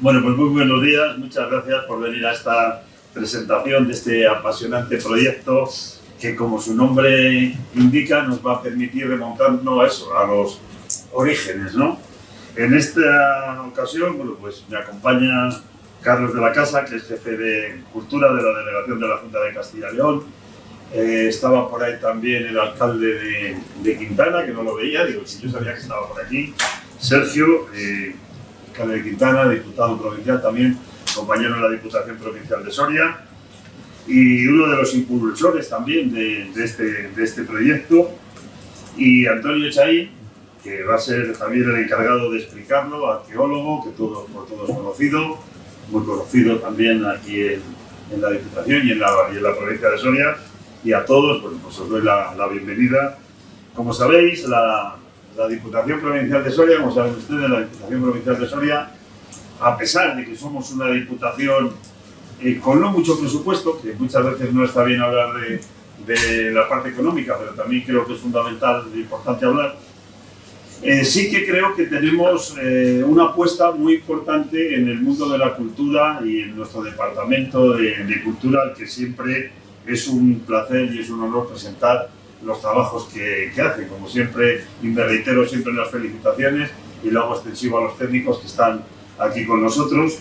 Bueno, pues muy buenos días, muchas gracias por venir a esta presentación de este apasionante proyecto que, como su nombre indica, nos va a permitir remontarnos a eso, a los orígenes, ¿no? En esta ocasión, bueno, pues me acompaña Carlos de la Casa, que es jefe de Cultura de la Delegación de la Junta de Castilla y León. Estaba por ahí también el alcalde de Quintana, que no lo veía, digo, si yo sabía que estaba por aquí. Sergio, alcalde de Quintana, diputado provincial también, compañero en la Diputación Provincial de Soria, y uno de los impulsores también de este proyecto, y Antonio Echaín, que va a ser también el encargado de explicarlo, arqueólogo, que por todos conocido, muy conocido también aquí en la Diputación y en la provincia de Soria. Y a todos, pues os doy la bienvenida. Como sabéis, la Diputación Provincial de Soria, como saben ustedes, la Diputación Provincial de Soria, a pesar de que somos una diputación con no mucho presupuesto, que muchas veces no está bien hablar de la parte económica, pero también creo que es fundamental e importante hablar, sí que creo que tenemos una apuesta muy importante en el mundo de la cultura y en nuestro departamento de cultura, al que siempre es un placer y es un honor presentar los trabajos que hacen. Como siempre, y me reitero siempre en las felicitaciones, y lo hago extensivo a los técnicos que están aquí con nosotros.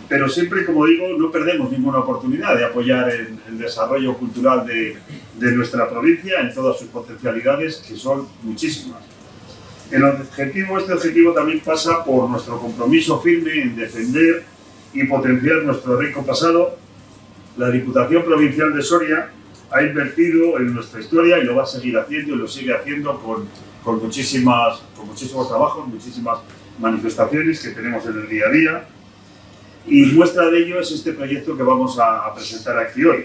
Pero siempre, como digo, no perdemos ninguna oportunidad de apoyar el desarrollo cultural de nuestra provincia en todas sus potencialidades, que son muchísimas. Este objetivo también pasa por nuestro compromiso firme en defender y potenciar nuestro rico pasado. La Diputación Provincial de Soria ha invertido en nuestra historia y lo va a seguir haciendo y lo sigue haciendo con muchísimos trabajos, muchísimas manifestaciones que tenemos en el día a día. Y muestra de ello es este proyecto que vamos a presentar aquí hoy.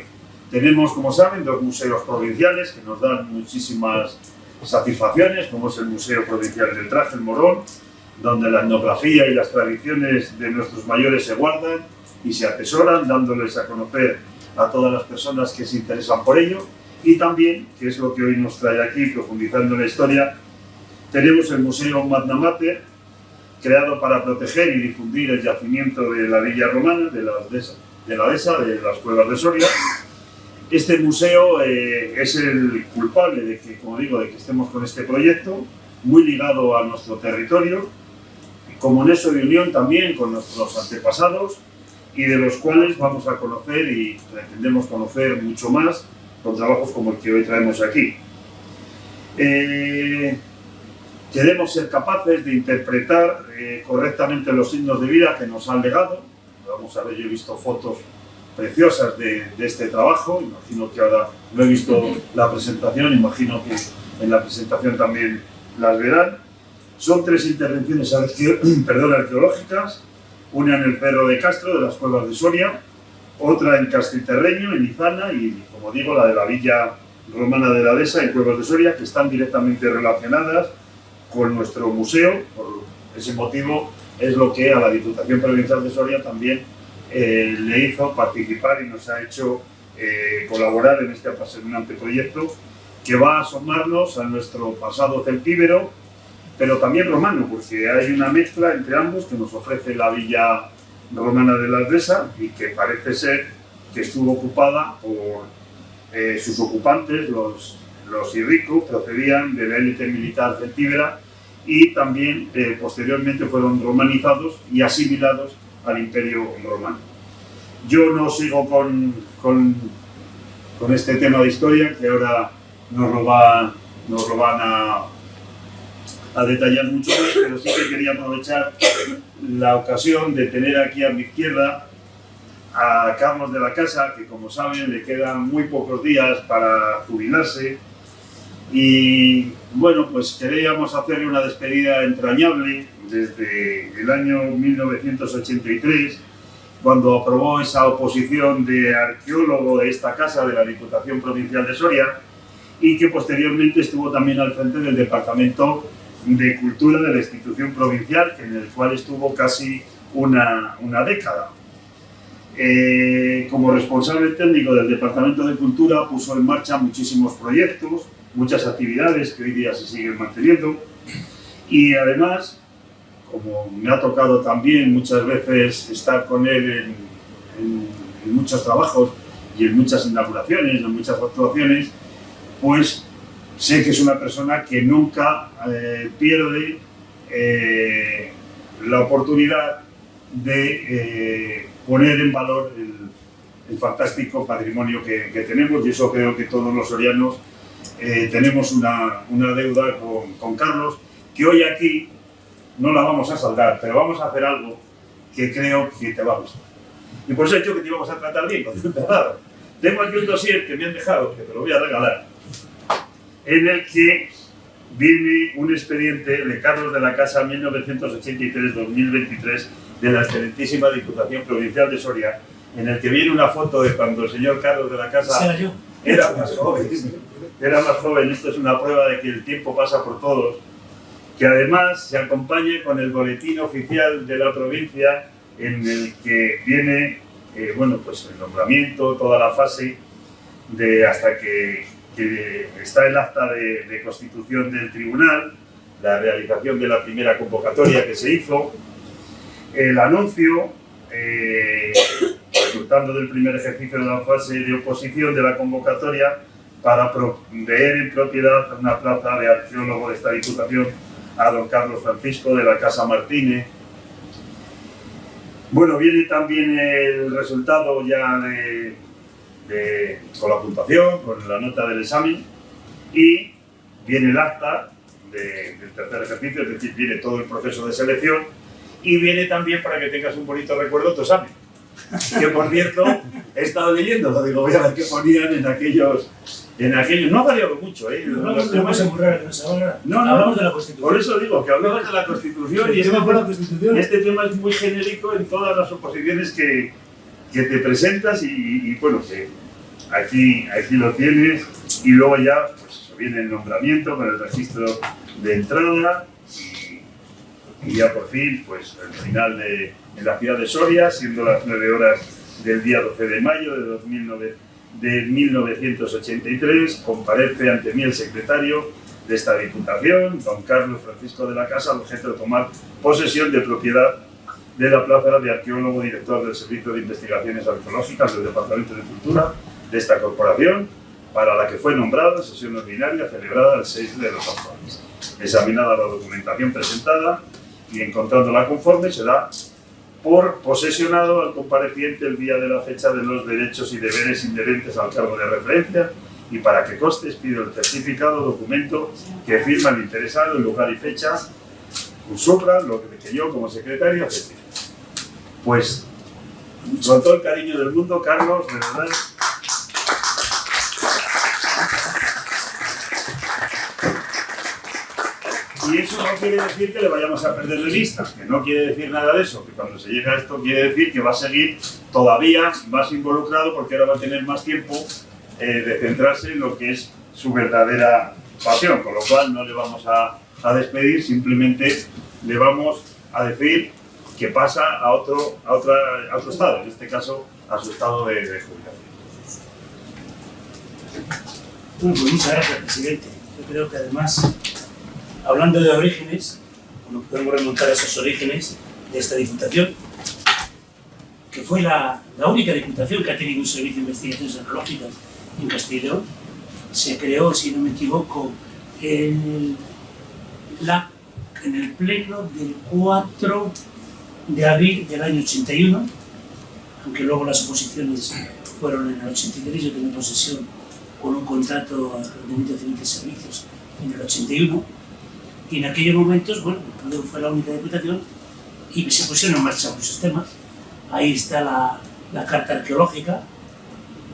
Tenemos, como saben, 2 museos provinciales que nos dan muchísimas satisfacciones, como es el Museo Provincial del Traje, el Morón, donde la etnografía y las tradiciones de nuestros mayores se guardan y se atesoran, dándoles a conocer a todas las personas que se interesan por ello. Y también, que es lo que hoy nos trae aquí, profundizando en la historia, tenemos el Museo Magna Mater, creado para proteger y difundir el yacimiento de la villa romana, de la dehesa, de las cuevas de Soria. Este museo es el culpable de que, como digo, de que estemos con este proyecto, muy ligado a nuestro territorio, como nexo de unión también con nuestros antepasados, y de los cuales vamos a conocer y pretendemos conocer mucho más con trabajos como el que hoy traemos aquí. Queremos ser capaces de interpretar correctamente los signos de vida que nos han legado. Vamos a ver, yo he visto fotos preciosas de este trabajo, imagino que ahora no he visto la presentación, imagino que en la presentación también las verán. Son 3 intervenciones arqueológicas, una en el Cerro de Castro, de las Cuevas de Soria, otra en Castelterreño, en Izana, y, como digo, la de la Villa Romana de la Dehesa, en Cuevas de Soria, que están directamente relacionadas con nuestro museo. Por ese motivo es lo que a la Diputación Provincial de Soria también le hizo participar y nos ha hecho colaborar en este apasionante proyecto que va a asomarnos a nuestro pasado celtíbero, pero también romano, porque hay una mezcla entre ambos que nos ofrece la Villa Romana de la Dehesa, y que parece ser que estuvo ocupada por sus ocupantes, los Irrico, procedían de la élite militar celtíbera y también posteriormente fueron romanizados y asimilados al Imperio Romano. Yo no sigo con este tema de historia, que ahora nos lo van a detallar mucho más, pero sí que quería aprovechar la ocasión de tener aquí a mi izquierda a Carlos de la Casa, que, como saben, le quedan muy pocos días para jubilarse. Y bueno, pues queríamos hacerle una despedida entrañable desde el año 1983, cuando aprobó esa oposición de arqueólogo de esta casa, de la Diputación Provincial de Soria, y que posteriormente estuvo también al frente del Departamento de Cultura de la institución provincial, en el cual estuvo casi una década. Como responsable técnico del Departamento de Cultura, puso en marcha muchísimos proyectos, muchas actividades que hoy día se siguen manteniendo, y además como me ha tocado también muchas veces estar con él en muchos trabajos y en muchas inauguraciones, en muchas actuaciones, pues sé que es una persona que nunca pierde la oportunidad de poner en valor el fantástico patrimonio que tenemos, y eso creo que todos los sorianos tenemos una deuda con Carlos, que hoy aquí no la vamos a saldar, pero vamos a hacer algo que creo que te va a gustar. Y por eso he dicho que te íbamos a tratar bien, cuando he empezado. Tengo aquí un dossier que me han dejado, que te lo voy a regalar, en el que viene un expediente de Carlos de la Casa 1983-2023 de la excelentísima Diputación Provincial de Soria, en el que viene una foto de cuando el señor Carlos de la Casa era más joven. Era más joven. Esto es una prueba de que el tiempo pasa por todos, que además se acompaña con el boletín oficial de la provincia, en el que viene bueno, pues el nombramiento, toda la fase de hasta que está el acta de constitución del tribunal, la realización de la primera convocatoria que se hizo, el anuncio resultando del primer ejercicio de la fase de oposición de la convocatoria para proveer en propiedad una plaza de arqueólogo de esta Diputación a don Carlos Francisco de la Casa Martínez. Bueno, viene también el resultado ya con la puntuación, con la nota del examen, y viene el acta del tercer ejercicio, es decir, viene todo el proceso de selección, y viene también, para que tengas un bonito recuerdo, tu examen. Que por cierto, he estado leyendo, lo digo, voy a ver qué ponían en aquellos. No ha variado mucho, ¿eh? No, hablamos de la Constitución. Por eso digo que hablamos de la Constitución, y este tema es muy genérico en todas las oposiciones que te presentas, y bueno, que aquí lo tienes, y luego ya pues, viene el nombramiento con el registro de entrada, y ya por fin, pues el final en la ciudad de Soria, siendo las 9 horas del día 12 de mayo de 1983, comparece ante mí el secretario de esta Diputación, don Carlos Francisco de la Casa, al objeto de tomar posesión de propiedad de la plaza de arqueólogo director del Servicio de Investigaciones Arqueológicas del Departamento de Cultura de esta corporación, para la que fue nombrado en sesión ordinaria celebrada el 6 de los actuales. Examinada la documentación presentada y encontrándola conforme, se da por posesionado al compareciente el día de la fecha de los derechos y deberes inherentes al cargo de referencia, y para que conste pido el certificado documento que firma el interesado en lugar y fecha, un sopra, lo que yo como secretario certifico. Pues con todo el cariño del mundo, Carlos, de verdad. Y eso no quiere decir que le vayamos a perder de vista, que no quiere decir nada de eso, que cuando se llega a esto quiere decir que va a seguir todavía más involucrado, porque ahora va a tener más tiempo de centrarse en lo que es su verdadera pasión, con lo cual no le vamos a despedir, simplemente le vamos a decir que pasa a otro estado, en este caso a su estado de jubilación. Pues muchas gracias, presidente. Yo creo que además, hablando de orígenes, bueno, podemos remontar a esos orígenes de esta Diputación, que fue la única Diputación que ha tenido un servicio de investigaciones arqueológicas en Castilla y León. Se creó, si no me equivoco, en el pleno del 4 de abril del año 81, aunque luego las oposiciones fueron en el 83, yo tomé posesión con un contrato al rendimiento civil de servicios en el 81, y en aquellos momentos, bueno, fue la única Diputación y se pusieron en marcha muchos temas. Ahí está la carta arqueológica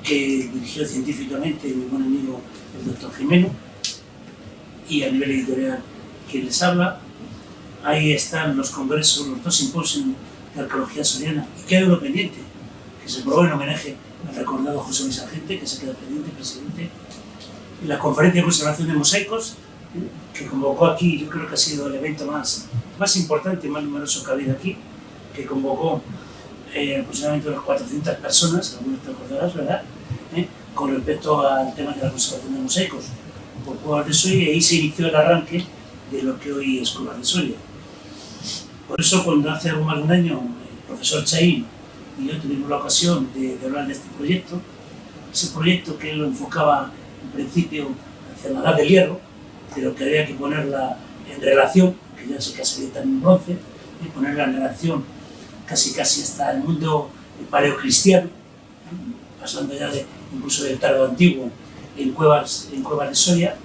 que dirigió científicamente mi buen amigo el doctor Jimeno, y a nivel editorial quien les habla. Ahí están los congresos, los 2 simposios de arqueología soriana, y queda uno pendiente, que se aprobó en homenaje al recordado José Luis Argente, que se queda pendiente, presidente. Y la conferencia de conservación de mosaicos, que convocó aquí, yo creo que ha sido el evento más importante y más numeroso que ha habido aquí, que convocó aproximadamente unas 400 personas, algunas te acordarás, ¿verdad? Con respecto al tema de la conservación de mosaicos por Cuevas de Soria, y ahí se inició el arranque de lo que hoy es Cuevas de Soria. Por eso, cuando hace algo más de un año el profesor Chaín y yo tuvimos la ocasión de hablar de este proyecto, ese proyecto que él lo enfocaba en principio hacia la edad del hierro, pero que había que ponerla en relación, que ya se casaría también en bronce, y ponerla en relación casi hasta el mundo paleocristiano, pasando ya incluso del tardo antiguo en cuevas de Soria,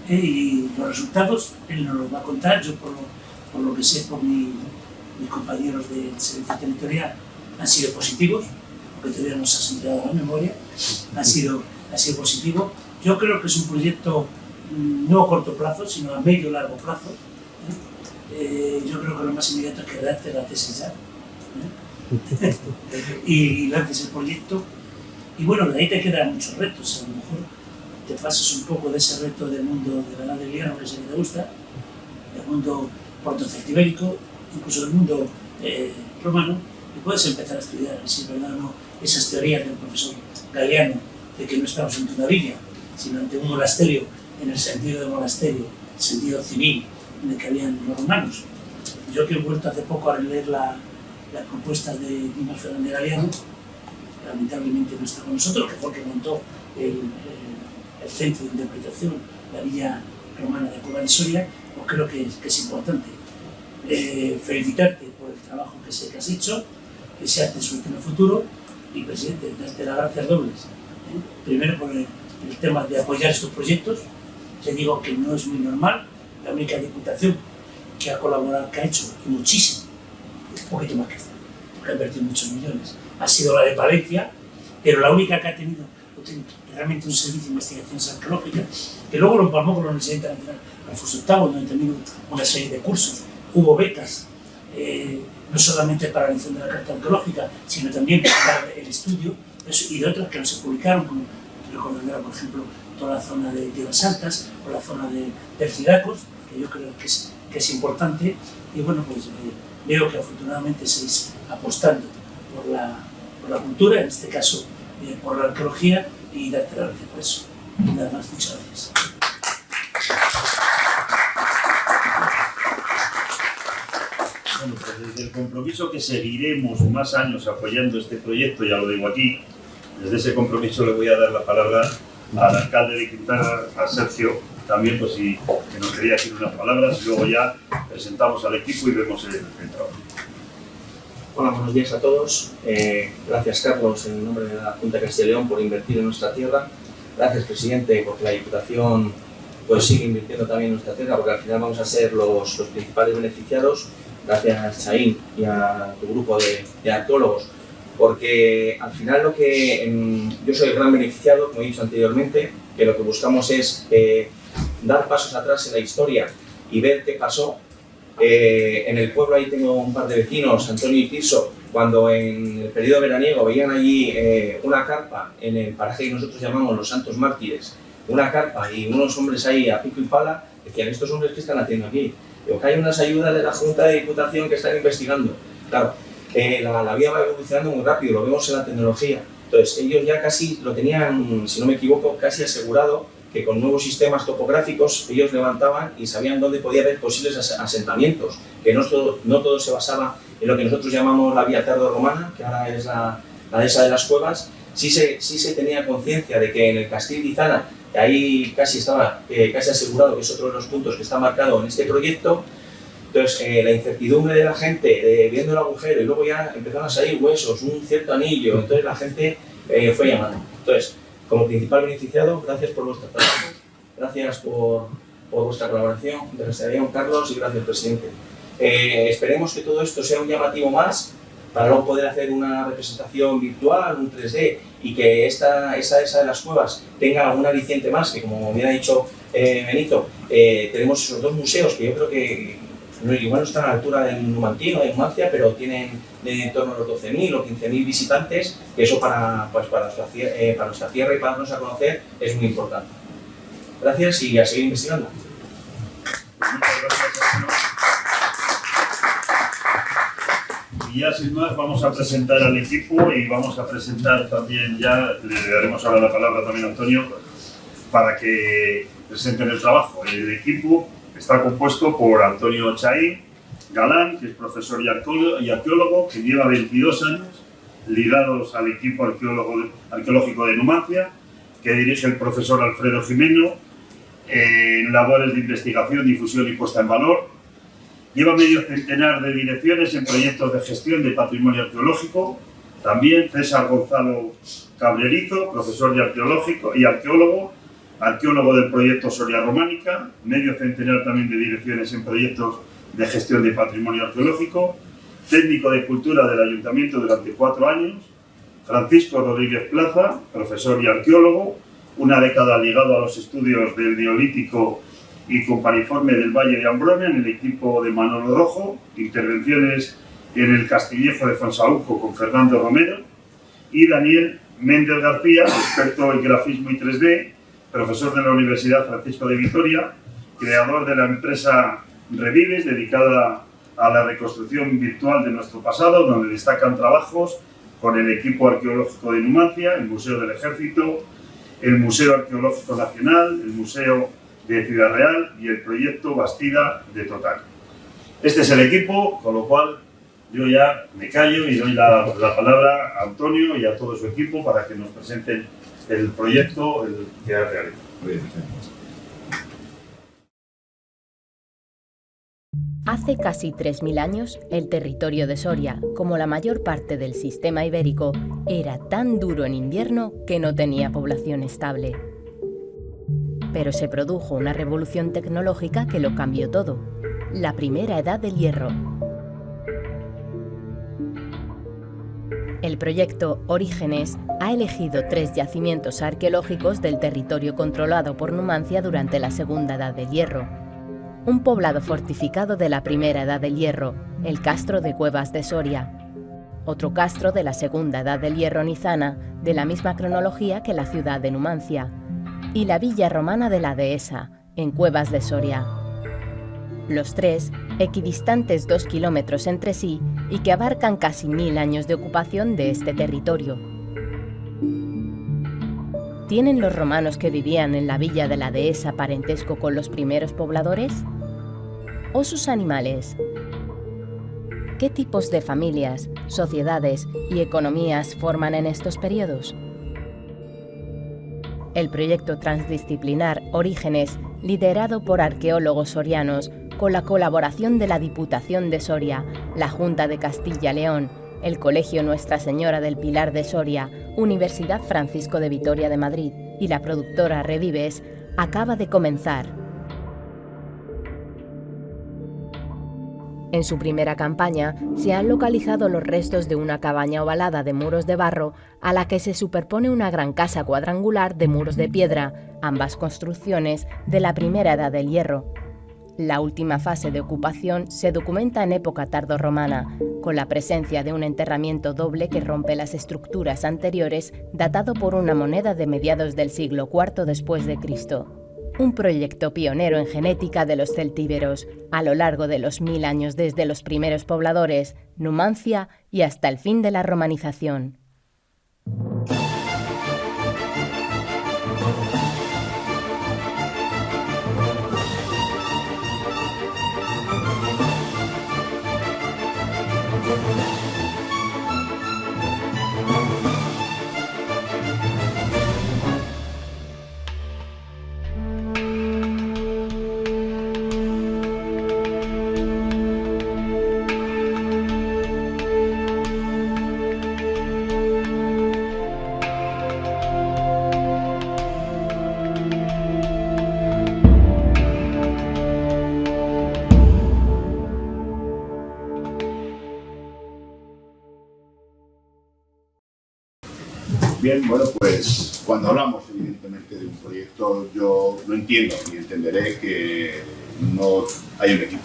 y los resultados él nos los va a contar. Yo por lo que sé por mis compañeros del servicio territorial han sido positivos, porque todavía no se has entregado la memoria, ha sido positivo. Yo creo que es un proyecto no a corto plazo, sino a medio y largo plazo. Yo creo que lo más inmediato es que redactes la tesis ya, y lances el proyecto. Y bueno, de ahí te quedan muchos retos. A lo mejor te pasas un poco de ese reto del mundo de la edad del hierro, que es el que te gusta, del mundo protoceltibérico, incluso del mundo romano, y puedes empezar a estudiar, si es verdad o no, esas teorías del profesor Galeano de que no estamos ante una villa, sino ante un monasterio, en el sentido de monasterio, el sentido civil en el que habían los romanos. Yo que he vuelto hace poco a leer las propuestas de Dimas Fernández Galeano, lamentablemente no está con nosotros, que fue el que montó el centro de interpretación, la villa romana de Cueva de Soria, pues creo que es importante. Felicitarte por el trabajo que sé que has hecho, que seas de suerte en el futuro, y presidente, darte las gracias dobles. Primero por el tema de apoyar estos proyectos. Te digo que no es muy normal, la única diputación que ha colaborado, que ha hecho, y muchísimo, un poquito más que esta, porque ha invertido muchos millones, ha sido la de Palencia, pero la única que ha tenido realmente un servicio de investigaciones arqueológicas, que luego lo empalmó con la Universidad Internacional Alfonso VIII, donde también hubo una serie de cursos, hubo becas, no solamente para la edición de la carta arqueológica, sino también para el estudio, y de otras que no se publicaron, como recordarán, por ejemplo, toda la zona de Tierras Altas o la zona de Ciracos, que yo creo que es importante. Y bueno, pues veo que afortunadamente seguís apostando por la cultura, en este caso por la arqueología, y darte las gracias por eso. Nada más, muchas gracias. Bueno, pues desde el compromiso que seguiremos más años apoyando este proyecto, ya lo digo aquí, desde ese compromiso le voy a dar la palabra al alcalde de Quintana, a Sergio, también pues si que nos quería decir unas palabras, y luego ya presentamos al equipo y vemos el trabajo. Hola, buenos días a todos. Gracias, Carlos, en nombre de la Junta de Castilla y León, por invertir en nuestra tierra. Gracias, presidente, porque la Diputación pues sigue invirtiendo también en nuestra tierra, porque al final vamos a ser los principales beneficiados. Gracias, Chaín, y a tu grupo de arqueólogos, porque al final yo soy el gran beneficiado, como he dicho anteriormente, que lo que buscamos es dar pasos atrás en la historia y ver qué pasó. En el pueblo ahí tengo un par de vecinos, Antonio y Tirso, cuando en el periodo veraniego veían allí una carpa en el paraje que nosotros llamamos los Santos Mártires, una carpa y unos hombres ahí a pico y pala, decían, ¿estos hombres qué están haciendo aquí? Digo, que hay unas ayudas de la Junta de Diputación que están investigando. Claro, la vida va evolucionando muy rápido, lo vemos en la tecnología. Entonces, ellos ya casi lo tenían, si no me equivoco, casi asegurado que con nuevos sistemas topográficos ellos levantaban y sabían dónde podía haber posibles asentamientos, que no todo se basaba en lo que nosotros llamamos la vía tardorromana, que ahora es la dehesa de las cuevas. Sí se tenía conciencia de que en el Castil de Izana, ahí casi estaba casi asegurado, que es otro de los puntos que está marcado en este proyecto. Entonces, la incertidumbre de la gente, viendo el agujero, y luego ya empezaron a salir huesos, un cierto anillo, entonces la gente fue llamando. Entonces, como principal beneficiado, gracias por vuestro trabajo, gracias por vuestra colaboración, de Restauración, Carlos, y gracias, presidente. Esperemos que todo esto sea un llamativo más para luego poder hacer una representación virtual, un 3D, y que esa de las cuevas tenga algún aliciente más, que como bien ha dicho Benito, tenemos esos dos museos que yo creo que igual no están a la altura del Numantino, de Numancia, pero tienen en torno a los 12.000 o 15.000 visitantes, que eso para nuestra tierra y para darnos a conocer es muy importante. Gracias y a seguir investigando. Muchas gracias. Y ya sin más vamos a presentar al equipo y vamos a presentar también, ya le daremos ahora la palabra también a Antonio para que presenten el trabajo. El equipo está compuesto por Antonio Chaín, Galán, que es profesor y arqueólogo, que lleva 22 años ligados al equipo arqueológico de Numancia, que dirige el profesor Alfredo Jimeno en labores de investigación, difusión y puesta en valor. Lleva medio centenar de direcciones en proyectos de gestión de patrimonio arqueológico. También César Gonzalo Cabrerizo, profesor de arqueólogo del proyecto Soria Románica, medio centenar también de direcciones en proyectos de gestión de patrimonio arqueológico, técnico de cultura del Ayuntamiento durante 4 años, Francisco Rodríguez Plaza, profesor y arqueólogo, una década ligado a los estudios del Neolítico y Compariforme del Valle de Ambrona en el equipo de Manolo Rojo, intervenciones en el Castillejo de Fonsaúco con Fernando Romero, y Daniel Méndez García, experto en grafismo y 3D, profesor de la Universidad Francisco de Vitoria, creador de la empresa Revives, dedicada a la reconstrucción virtual de nuestro pasado, donde destacan trabajos con el equipo arqueológico de Numancia, el Museo del Ejército, el Museo Arqueológico Nacional, el Museo de Ciudad Real y el proyecto Bastida de Total. Este es el equipo, con lo cual yo ya me callo y doy la palabra a Antonio y a todo su equipo para que nos presenten el proyecto que ha realizado. Hace casi 3.000 años, el territorio de Soria, como la mayor parte del sistema ibérico, era tan duro en invierno que no tenía población estable. Pero se produjo una revolución tecnológica que lo cambió todo: la primera edad del hierro. El proyecto Orígenes ha elegido 3 yacimientos arqueológicos del territorio controlado por Numancia durante la Segunda Edad del Hierro. Un poblado fortificado de la Primera Edad del Hierro, el Castro de Cuevas de Soria. Otro castro de la Segunda Edad del Hierro nizana, de la misma cronología que la ciudad de Numancia. Y la villa romana de la Dehesa, en Cuevas de Soria. Los 3, equidistantes 2 kilómetros entre sí y que abarcan casi 1000 años de ocupación de este territorio. ¿Tienen los romanos que vivían en la villa de la Dehesa parentesco con los primeros pobladores? ¿O sus animales? ¿Qué tipos de familias, sociedades y economías forman en estos periodos? El proyecto transdisciplinar Orígenes, liderado por arqueólogos sorianos, con la colaboración de la Diputación de Soria, la Junta de Castilla-León, el Colegio Nuestra Señora del Pilar de Soria, Universidad Francisco de Vitoria de Madrid y la productora Revives, acaba de comenzar. En su primera campaña se han localizado los restos de una cabaña ovalada de muros de barro a la que se superpone una gran casa cuadrangular de muros de piedra, ambas construcciones de la Primera Edad del Hierro. La última fase de ocupación se documenta en época tardorromana, con la presencia de un enterramiento doble que rompe las estructuras anteriores, datado por una moneda de mediados del siglo IV después de Cristo. Un proyecto pionero en genética de los celtíberos, a lo largo de los 1000 años desde los primeros pobladores, Numancia, y hasta el fin de la romanización. Bien, bueno, pues cuando hablamos evidentemente de un proyecto, yo lo entiendo y entenderé que no hay un equipo.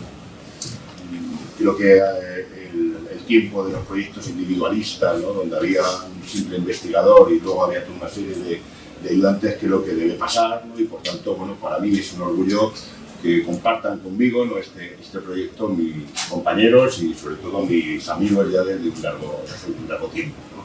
Creo que el tiempo de los proyectos individualistas, ¿no?, donde había un simple investigador y luego había toda una serie de ayudantes, creo que debe pasar, ¿no? Y por tanto, bueno, para mí es un orgullo que compartan conmigo, ¿no?, este proyecto mis compañeros y sobre todo mis amigos ya desde un largo tiempo, ¿no?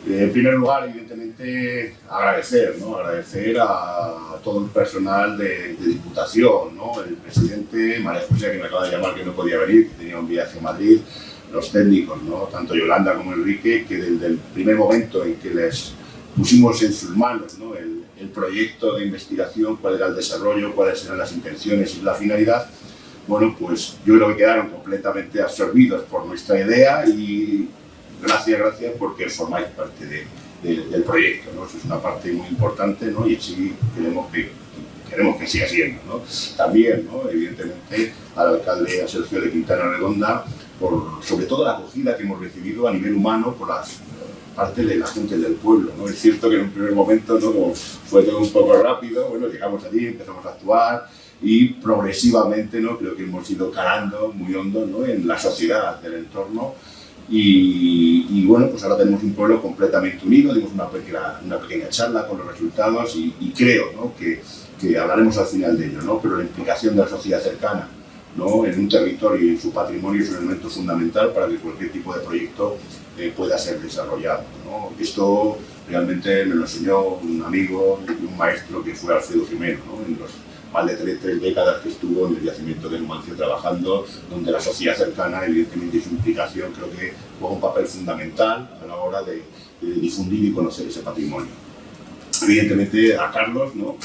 En primer lugar, evidentemente, agradecer, ¿no? Agradecer a todo el personal de Diputación, ¿no? El presidente, María José, que me acaba de llamar que no podía venir, que tenía un viaje a Madrid, los técnicos, ¿no? Tanto Yolanda como Enrique, que desde el primer momento en que les pusimos en sus manos, ¿no? el proyecto de investigación, cuál era el desarrollo, cuáles eran las intenciones y la finalidad, bueno, pues yo creo que quedaron completamente absorbidos por nuestra idea y gracias porque formáis parte del proyecto, ¿no? Eso es una parte muy importante, ¿no? Y sí queremos que siga siendo, ¿no? También, ¿no? Evidentemente, al alcalde, a Sergio de Quintana Redonda, sobre todo la acogida que hemos recibido a nivel humano por parte de la gente del pueblo, ¿no? Es cierto que en un primer momento, ¿no? Fue todo un poco rápido, bueno, llegamos allí, empezamos a actuar y progresivamente, ¿no? Creo que hemos ido calando muy hondo, ¿no? En la sociedad del entorno y bueno, pues ahora tenemos un pueblo completamente unido, dimos una pequeña charla con los resultados y creo, ¿no? que hablaremos al final de ello, ¿no? Pero la implicación de la sociedad cercana, ¿no? En un territorio y en su patrimonio es un elemento fundamental para que cualquier tipo de proyecto pueda ser desarrollado, ¿no? Esto realmente me lo enseñó un amigo y un maestro que fue Alfredo Jimeno, ¿no? En los más de 3 décadas que estuvo en el yacimiento de Numancia trabajando, donde la sociedad cercana, evidentemente, y su implicación creo que juega un papel fundamental a la hora de difundir y conocer ese patrimonio. Evidentemente a Carlos, ¿no?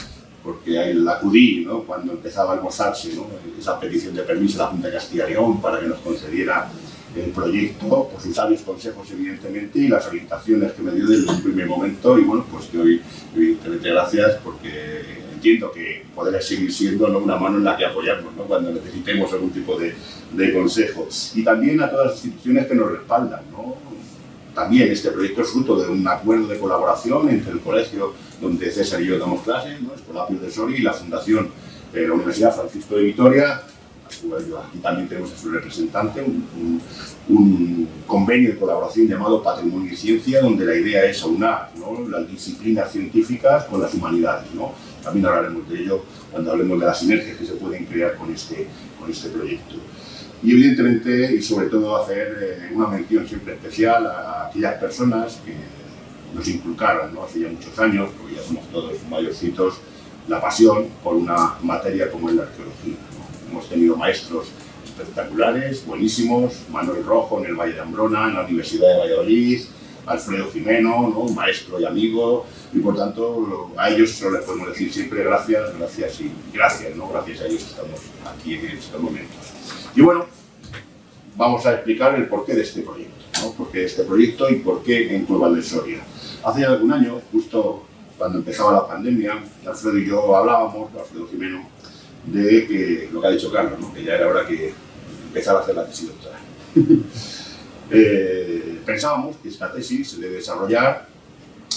Porque la acudí, ¿no? Cuando empezaba a almorzarse, ¿no? Esa petición de permiso de la Junta de Castilla y León para que nos concediera el proyecto, por sus sabios consejos, evidentemente, y las orientaciones que me dio desde un primer momento. Y bueno, pues que hoy, evidentemente, gracias porque entiendo que poder seguir siendo, ¿no? Una mano en la que apoyarnos, ¿no? Cuando necesitemos algún tipo de consejo. Y también a todas las instituciones que nos respaldan, ¿no? También este proyecto es fruto de un acuerdo de colaboración entre el colegio donde César y yo damos clases, ¿no? Escolapio de Soria, y la Fundación de la Universidad Francisco de Vitoria. Aquí también tenemos a su representante, un convenio de colaboración llamado Patrimonio y Ciencia, donde la idea es aunar, ¿no? Las disciplinas científicas con las humanidades, ¿no? También hablaremos de ello cuando hablemos de las sinergias que se pueden crear con este proyecto. Y evidentemente, y sobre todo, hacer una mención siempre especial a aquellas personas que nos inculcaron, ¿no? Hace ya muchos años, porque ya somos todos mayorcitos, la pasión por una materia como es la arqueología, ¿no? Hemos tenido maestros espectaculares, buenísimos, Manuel Rojo en el Valle de Ambrona, en la Universidad de Valladolid, Alfredo Jimeno, ¿no? Un maestro y amigo, y por tanto a ellos solo les podemos decir siempre gracias, ¿no? Gracias a ellos estamos aquí en estos momentos. Y bueno, vamos a explicar el porqué de este proyecto, ¿no? ¿Por qué este proyecto y por qué en Cuevas del Soria? Hace ya algún año, justo cuando empezaba la pandemia, Alfredo y yo hablábamos, Alfredo Jimeno, de que, lo que ha dicho Carlos, ¿no? Que ya era hora que empezara a hacer la tesis doctoral. Pensábamos que esta tesis se debe desarrollar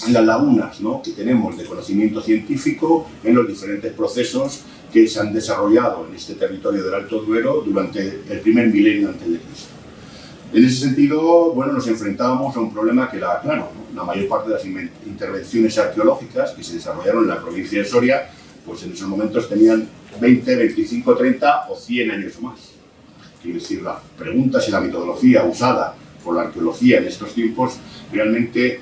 en las lagunas, ¿no? Que tenemos de conocimiento científico en los diferentes procesos que se han desarrollado en este territorio del Alto Duero durante el primer milenio antes de Cristo. En ese sentido, bueno, nos enfrentábamos a un problema que era claro, ¿no? La mayor parte de las intervenciones arqueológicas que se desarrollaron en la provincia de Soria, pues en esos momentos tenían 20, 25, 30 o 100 años o más. Quiero decir, las preguntas y la metodología usada por la arqueología en estos tiempos realmente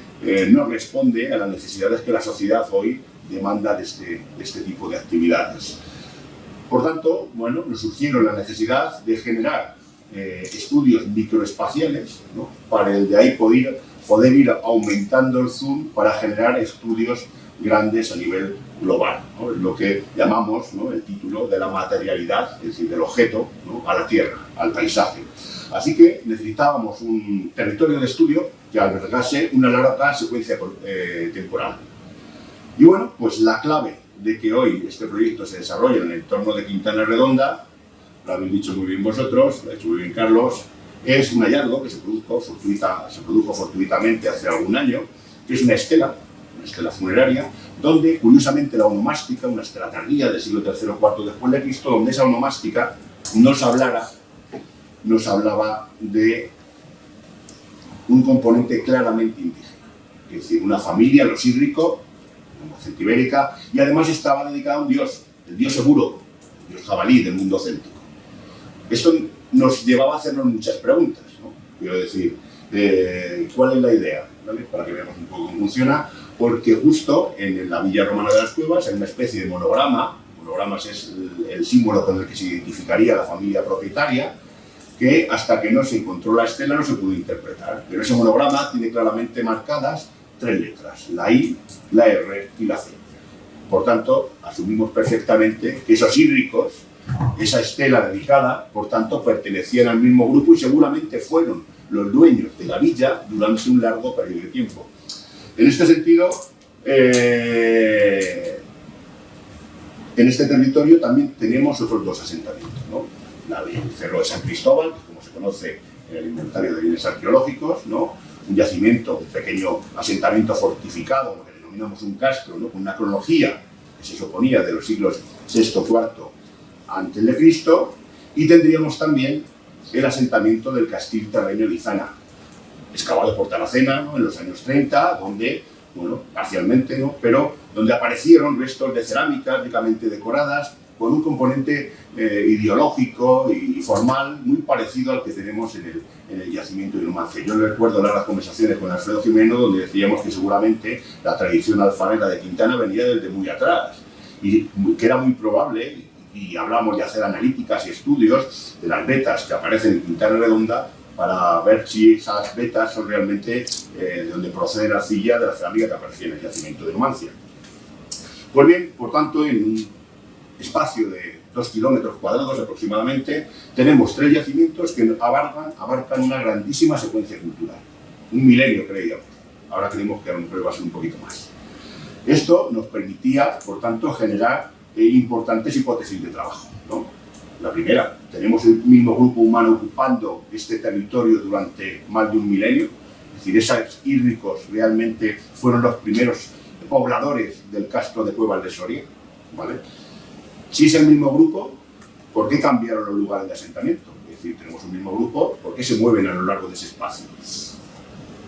no responde a las necesidades que la sociedad hoy demanda de este tipo de actividades. Por tanto, bueno, nos surgieron la necesidad de generar estudios microespaciales, ¿no? Para el de ahí poder ir aumentando el zoom para generar estudios grandes a nivel global, ¿no? Lo que llamamos, ¿no? El título de la materialidad, es decir, del objeto, ¿no? A la Tierra, al paisaje. Así que necesitábamos un territorio de estudio que albergase una larga secuencia temporal. Y bueno, pues la clave de que hoy este proyecto se desarrolle en el entorno de Quintana Redonda, lo habéis dicho muy bien vosotros, lo ha dicho muy bien Carlos, es un hallazgo que se produjo fortuitamente hace algún año, que es una estela funeraria, donde curiosamente la onomástica, una estela tardía del siglo III o IV después de Cristo, donde esa onomástica nos hablaba de un componente claramente indígena, es decir, una familia, los hídricos, como Celtibérica, y además estaba dedicada a un dios, el dios Seguro, el dios jabalí del mundo céltico. Esto nos llevaba a hacernos muchas preguntas, ¿no? Quiero decir, ¿qué ¿Cuál es la idea? ¿Vale? Para que veamos un poco cómo funciona, porque justo en la Villa Romana de las Cuevas hay una especie de monograma. Monogramas es el símbolo con el que se identificaría la familia propietaria, que hasta que no se encontró la estela no se pudo interpretar. Pero ese monograma tiene claramente marcadas 3 letras, la I, la R y la C. Por tanto, asumimos perfectamente que esos hídricos, esa estela dedicada, por tanto, pertenecían al mismo grupo y seguramente fueron los dueños de la villa durante un largo periodo de tiempo. En este sentido, en este territorio también tenemos otros 2 asentamientos, ¿no? El Cerro de San Cristóbal, como se conoce en el inventario de bienes arqueológicos, ¿no? Un yacimiento, un pequeño asentamiento fortificado, lo que denominamos un castro, ¿no? Con una cronología que se suponía de los siglos VI, IV antes de Cristo, y tendríamos también el asentamiento del Castil Terreño de Izana, excavado por Taracena, ¿no? En los años 30, donde, bueno, parcialmente, ¿no? Pero donde aparecieron restos de cerámicas ricamente decoradas, con un componente ideológico y formal muy parecido al que tenemos en el yacimiento de Numancia. Yo recuerdo largas conversaciones con Alfredo Jimeno donde decíamos que seguramente la tradición alfarera de Quintana venía desde muy atrás y que era muy probable, y hablamos de hacer analíticas y estudios de las vetas que aparecen en Quintana Redonda para ver si esas vetas son realmente de donde procede la arcilla de la cerámica que aparecía en el yacimiento de Numancia. Pues bien, por tanto, en un espacio de 2 kilómetros cuadrados aproximadamente, tenemos 3 yacimientos que abarcan una grandísima secuencia cultural. 1 milenio, creíamos. Ahora creemos que a lo mejor va a ser un poquito más. Esto nos permitía, por tanto, generar importantes hipótesis de trabajo, ¿no? La primera, tenemos el mismo grupo humano ocupando este territorio durante más de 1 milenio, es decir, esos hídricos realmente fueron los primeros pobladores del castro de Cuevas de Soria, ¿vale? Si es el mismo grupo, ¿por qué cambiaron los lugares de asentamiento? Es decir, tenemos un mismo grupo, ¿por qué se mueven a lo largo de ese espacio?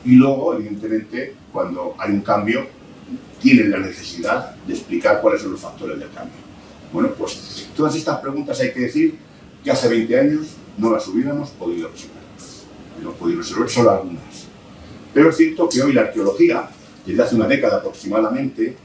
Y luego, evidentemente, cuando hay un cambio, tienen la necesidad de explicar cuáles son los factores del cambio. Bueno, pues todas estas preguntas hay que decir que hace 20 años no las hubiéramos podido resolver. Hemos podido resolver solo algunas. Pero es cierto que hoy la arqueología, desde hace una década aproximadamente,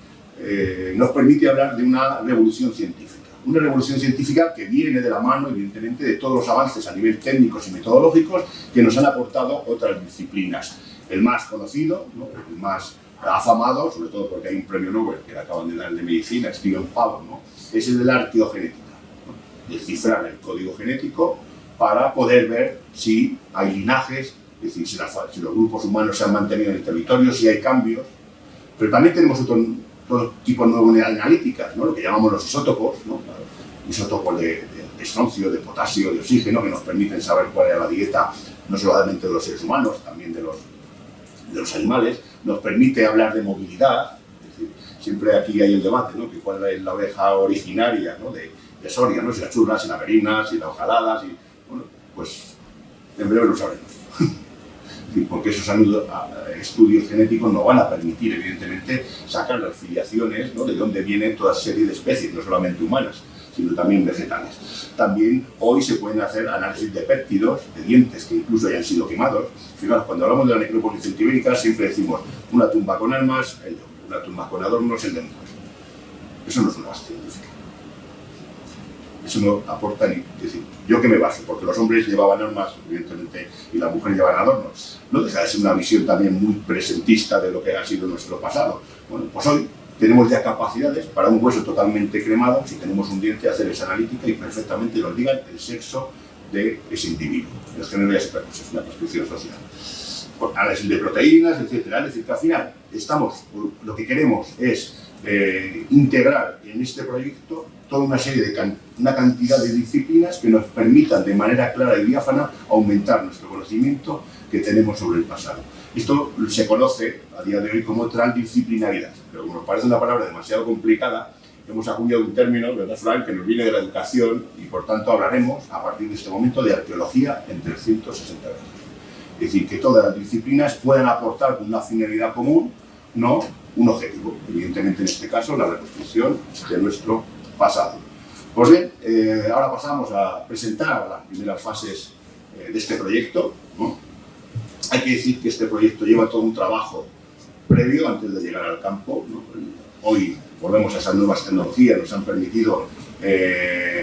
nos permite hablar de una revolución científica. Una revolución científica que viene de la mano, evidentemente, de todos los avances a nivel técnicos y metodológicos que nos han aportado otras disciplinas. El más conocido, ¿no? El más afamado, sobre todo porque hay un premio Nobel que le acaban de dar de medicina, Stephen Pavlov, ¿no? Es el de la arqueogenética, ¿no? Descifrar el código genético para poder ver si hay linajes, es decir, si los grupos humanos se han mantenido en el territorio, si hay cambios. Pero también tenemos otro tipo nuevo de analíticas, ¿no? Lo que llamamos los isótopos, ¿no? Isótopos de estroncio, de potasio, de oxígeno, que nos permiten saber cuál era la dieta no solamente de los seres humanos, también de los animales. Nos permite hablar de movilidad, es decir, siempre aquí hay el debate, ¿no? Que cuál es la oveja originaria, ¿no? de Soria, ¿no? Si la churra, si la merina, si la ojalada, si... Bueno, pues en breve lo sabremos. Porque esos estudios genéticos nos van a permitir, evidentemente, sacar las filiaciones, ¿no? De dónde vienen toda serie de especies, no solamente humanas, sino también vegetales. También hoy se pueden hacer análisis de péptidos, de dientes que incluso hayan sido quemados. Fijaos, cuando hablamos de la necrópolis celtibérica siempre decimos una tumba con armas, el de hombre, una tumba con adornos, el de mujer. Eso no es una base científica. Eso no aporta ni... Es decir, yo que me baso, porque los hombres llevaban armas, evidentemente, y las mujeres llevaban adornos. No deja de ser una visión también muy presentista de lo que ha sido nuestro pasado. Bueno, pues hoy tenemos ya capacidades para un hueso totalmente cremado, si tenemos un diente, hacer esa analítica y perfectamente nos digan el sexo de ese individuo. El género ya se produce, es una prescripción social. Por análisis de proteínas, etcétera. Es decir, que al final lo que queremos es integrar en este proyecto toda una serie de una cantidad de disciplinas que nos permitan de manera clara y diáfana aumentar nuestro conocimiento que tenemos sobre el pasado. Esto se conoce a día de hoy como transdisciplinaridad, pero como nos parece una palabra demasiado complicada, hemos acuñado un término, ¿verdad, Frank?, que nos viene de la educación y por tanto hablaremos a partir de este momento de arqueología en 360 grados. Es decir, que todas las disciplinas puedan aportar con una finalidad común, no un objetivo. Evidentemente, en este caso, la reconstrucción de nuestro pasado. Pues bien, ahora pasamos a presentar las primeras fases de este proyecto, ¿no? Hay que decir que este proyecto lleva todo un trabajo previo antes de llegar al campo, ¿no? Hoy volvemos a esas nuevas tecnologías, nos han permitido